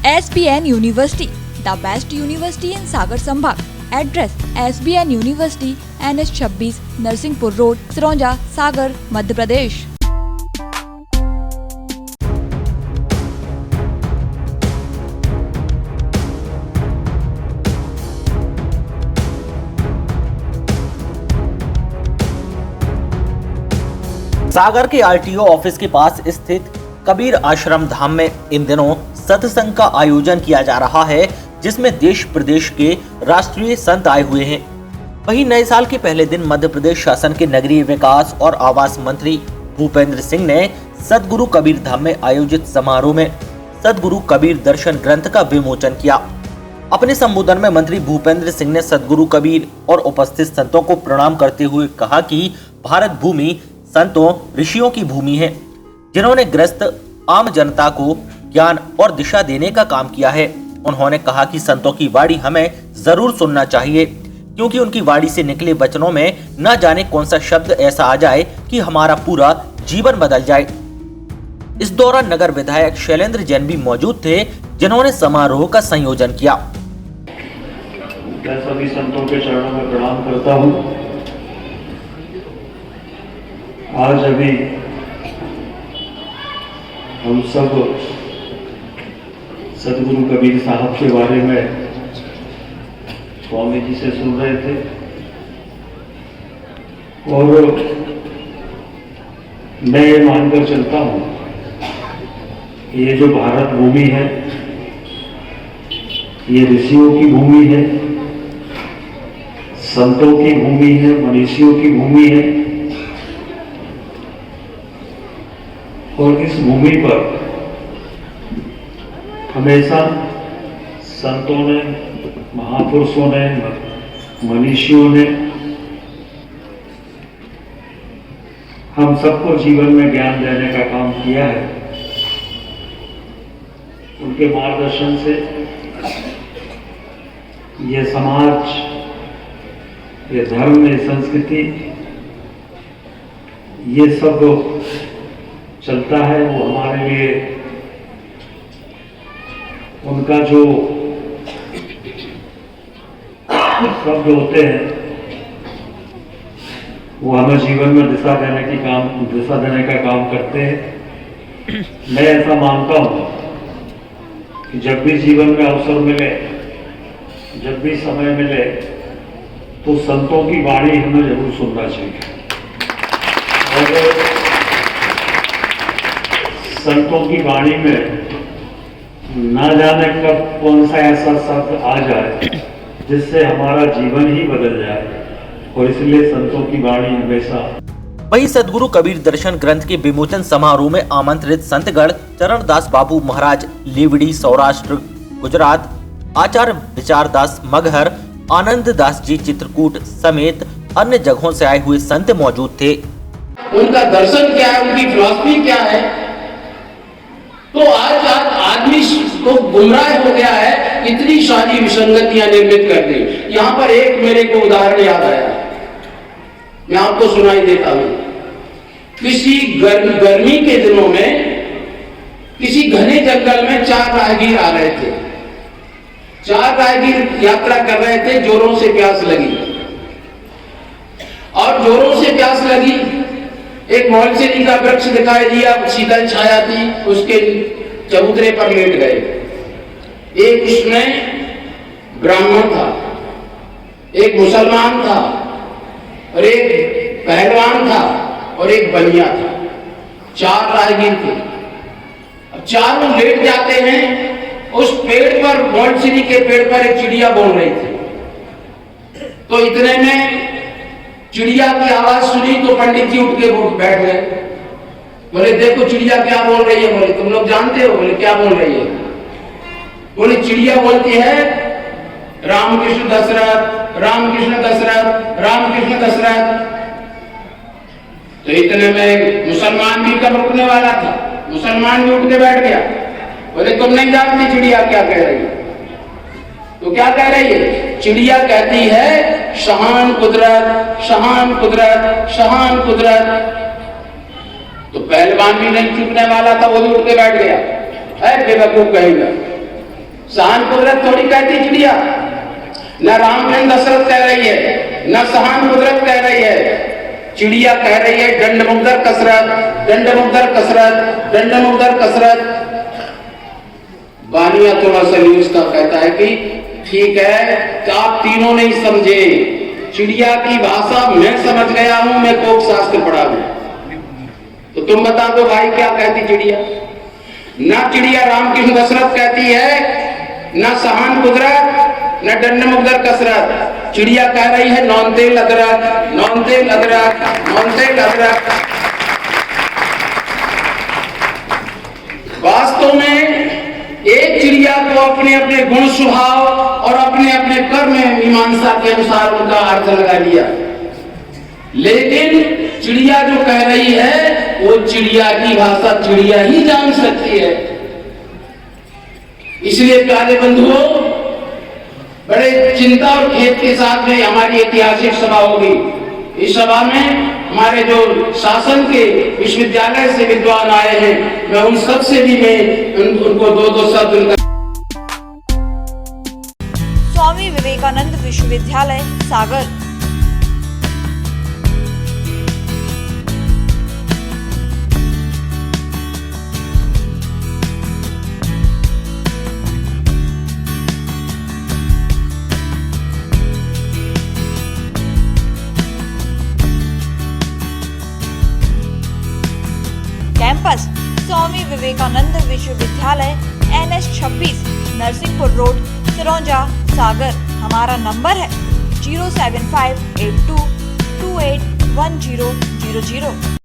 SBN University, the best university in Sagar Sambhag. Address: SBN University, NH26, Narsinghpur Road, Sironja, Sagar, Madhya Pradesh. सागर के RTO office के पास स्थित कबीर आश्रम धाम में इन दिनों सत्संग का आयोजन किया जा रहा है, जिसमें देश प्रदेश के राष्ट्रीय संत आए हुए हैं। वहीं नए साल के पहले दिन मध्य प्रदेश शासन के नगरीय विकास और आवास मंत्री भूपेंद्र सिंह ने सदगुरु कबीर धाम में आयोजित समारोह में सदगुरु कबीर दर्शन ग्रंथ का विमोचन किया। अपने संबोधन में मंत्री भूपेंद्र सिंह ने सदगुरु कबीर और उपस्थित संतों को प्रणाम करते हुए कहा कि भारत भूमि संतों ऋषियों की भूमि है, जिन्होंने ग्रस्त आम जनता को ज्ञान और दिशा देने का काम किया है। उन्होंने कहा कि संतों की वाणी हमें जरूर सुनना चाहिए, क्योंकि उनकी वाणी से निकले वचनों में न जाने कौन सा शब्द ऐसा आ जाए कि हमारा पूरा जीवन बदल जाए। इस दौरान नगर विधायक शैलेंद्र जैन भी मौजूद थे, जिन्होंने समारोह का संयोजन किया। मैं सभी संतों के चरणों में प्रणाम करता हूँ। आज अभी हम सब सदगुरु कबीर साहब के बारे में स्वामी जी से सुन रहे थे, और मैं ये मानकर चलता हूँ कि ये जो भारत भूमि है, ये ऋषियों की भूमि है, संतों की भूमि है, मनीषियों की भूमि है। और इस भूमि पर हमेशा संतों ने, महापुरुषों ने, मनीषियों ने हम सबको जीवन में ज्ञान देने का काम किया है। उनके मार्गदर्शन से ये समाज, ये धर्म, ये संस्कृति, ये सब चलता है। वो हमारे लिए उनका जो शब्द होते हैं, वो हमें जीवन में दिशा देने का काम करते हैं। मैं ऐसा मानता हूँ कि जब भी जीवन में अवसर मिले, जब भी समय मिले, तो संतों की वाणी हमें जरूर सुनना चाहिए। और संतों की वाणी में ना जाने कब कौन सा ऐसा शब्द आ जाए जिससे हमारा जीवन ही बदल जाए, और इसलिए संतों की वाणी हमेशा। वहीं सदगुरु कबीर दर्शन ग्रंथ के विमोचन समारोह में आमंत्रित संतगण चरणदास बाबू महाराज लेवड़ी सौराष्ट्र गुजरात, आचार्य विचारदास मगहर, आनंद दास जी चित्रकूट समेत अन्य जगहों से आए हुए संत मौजूद थे। उनका दर्शन क्या है, उनकी फिलॉसफी क्या है, तो आज आदमी को गुमराह हो गया है, इतनी सारी विसंगतियां निर्मित कर दी। यहां पर एक मेरे को उदाहरण याद आया, मैं आपको सुनाई देता हूं। किसी गर्मी के दिनों में किसी घने जंगल में 4 राहगीर आ रहे थे। 4 राहगीर यात्रा कर रहे थे। जोरों से प्यास लगी, और जोरों से प्यास लगी, एक मौलसेरी का वृक्ष दिखाई दिया, शीतल छाया थी, उसके चबूतरे पर लेट गए। एक उसमें ब्राह्मण था, एक मुसलमान था, और एक पहलवान था, और एक बनिया था। 4 राहगीर थे। अब चारों लेट जाते हैं। उस पेड़ पर, मौलसेरी के पेड़ पर एक चिड़िया बोल रही थी। तो इतने में चिड़िया की आवाज सुनी तो पंडित जी उठ के बैठ गए। बोले देखो चिड़िया क्या बोल रही है। बोले तुम लोग जानते हो? बोले क्या बोल रही है? बोले चिड़िया बोलती है रामकृष्ण दशरथ, रामकृष्ण दशरथ, रामकृष्ण दशरथ। तो इतने में मुसलमान भी कब रुकने वाला था, मुसलमान भी उठ के बैठ गया। बोले तुम नहीं जानती चिड़िया क्या कह रही है? तो क्या कह रही है? चिड़िया कहती है शहान कुदरत, शहान कुदरत, शहान कुदरत। तो पहलवान भी नहीं चुकने वाला था, वो भी उठ के बैठ गया। है बेवकूफ कहेगा। सहान कुदरत थोड़ी कहती चिड़िया, न रामचंद्र दशरथ कह रही है, न सहान कुदरत कह रही है। चिड़िया कह रही है दंडमुग्धर कसरत, दंडमुग्धर कसरत, दंडमुग्धर कसरत। बानिया थोड़ा सा न्यूज का कहता है कि ठीक है तो आप तीनों नहीं समझे, चिड़िया की भाषा मैं समझ गया हूं, मैं कोक शास्त्र पढ़ा हूं। तो तुम बता दो भाई क्या कहती चिड़िया? ना चिड़िया रामकृष्ण दशरथ कहती है, ना सहान कुदरत, न दंडमुग्धर कसरत। चिड़िया कह रही है नौन तेल अदरक, नौन तेल अदरक, नौन तेल अदरक। वास्तव में एक चिड़िया को अपने अपने गुण स्वभाव और अपने अपने कर्म मीमांसा के अनुसार उनका अर्थ लगा लिया, लेकिन चिड़िया जो कह रही है वो चिड़िया की भाषा चिड़िया ही जान सकती है। इसलिए प्यारे बंधुओं, बड़े चिंता और खेद के साथ में हमारी ऐतिहासिक सभा होगी। इस सभा में हमारे जो शासन के विश्वविद्यालय से विद्वान आए हैं, मैं उन सब से भी मैं उनको दो शब्द उनका। स्वामी विवेकानंद विश्वविद्यालय सागर। कैंपस स्वामी विवेकानंद विश्वविद्यालय NH 26 नरसिंहपुर रोड सिरौंजा सागर। हमारा नंबर है 07582281000।